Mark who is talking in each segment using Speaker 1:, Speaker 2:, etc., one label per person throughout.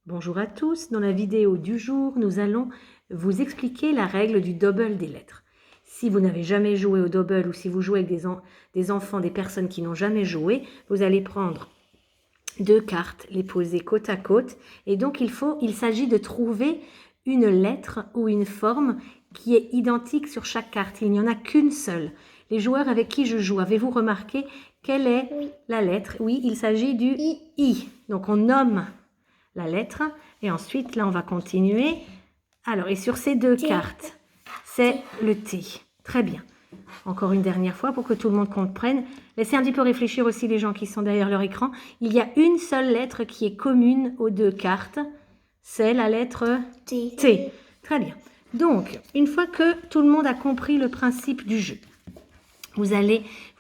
Speaker 1: Bonjour à tous, dans la vidéo du jour, nous allons vous expliquer la règle du double des lettres. Si vous n'avez jamais joué au double ou si vous jouez avec des enfants, des personnes qui n'ont jamais joué, vous allez prendre deux cartes, les poser côte à côte et donc il s'agit de trouver une lettre ou une forme qui est identique sur chaque carte. Il n'y en a qu'une seule. Les joueurs avec qui je joue, avez-vous remarqué quelle est la lettre? Oui, il s'agit du I. Donc on nomme la lettre et ensuite là on va continuer. Alors et sur ces deux cartes c'est le T. Très bien. Encore une dernière fois pour que tout le monde comprenne. Laissez un petit peu réfléchir aussi les gens qui sont derrière leur écran. Il y a une seule lettre qui est commune aux deux cartes. C'est la lettre T. Très bien. Donc, une fois que tout le monde a compris le principe du jeu, vous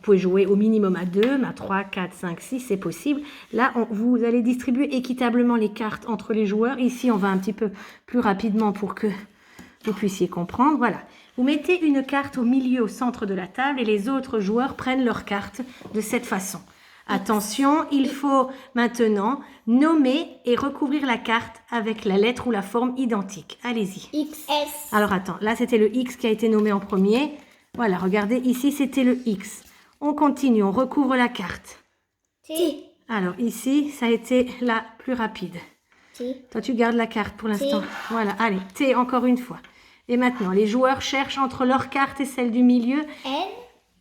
Speaker 1: pouvez jouer au minimum à 2, à 3, 4, 5, 6, c'est possible. Là, vous allez distribuer équitablement les cartes entre les joueurs. Ici, on va un petit peu plus rapidement pour que vous puissiez comprendre. Voilà. Vous mettez une carte au milieu, au centre de la table et les autres joueurs prennent leur carte de cette façon. Attention, il faut maintenant nommer et recouvrir la carte avec la lettre ou la forme identique. Allez-y.
Speaker 2: X.
Speaker 1: Alors attends, là c'était le X qui a été nommé en premier. Voilà, regardez, ici c'était le X. On continue, on recouvre la carte.
Speaker 2: T.
Speaker 1: Alors ici, ça a été la plus rapide.
Speaker 2: T.
Speaker 1: Toi, tu gardes la carte pour l'instant. Voilà, allez, T encore une fois. Et maintenant, les joueurs cherchent entre leur carte et celle du milieu.
Speaker 2: N.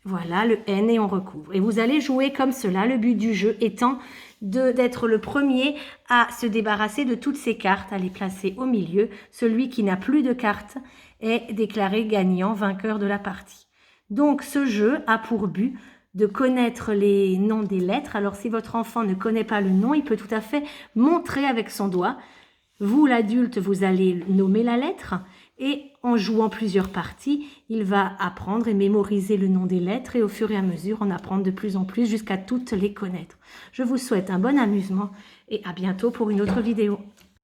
Speaker 1: Voilà, le N et on recouvre. Et vous allez jouer comme cela, le but du jeu étant d'être le premier à se débarrasser de toutes ces cartes, à les placer au milieu. Celui qui n'a plus de cartes est déclaré gagnant, vainqueur de la partie. Donc, ce jeu a pour but de connaître les noms des lettres. Alors, si votre enfant ne connaît pas le nom, il peut tout à fait montrer avec son doigt. Vous, l'adulte, vous allez nommer la lettre et en jouant plusieurs parties, il va apprendre et mémoriser le nom des lettres et au fur et à mesure, en apprendre de plus en plus jusqu'à toutes les connaître. Je vous souhaite un bon amusement et à bientôt pour une autre vidéo.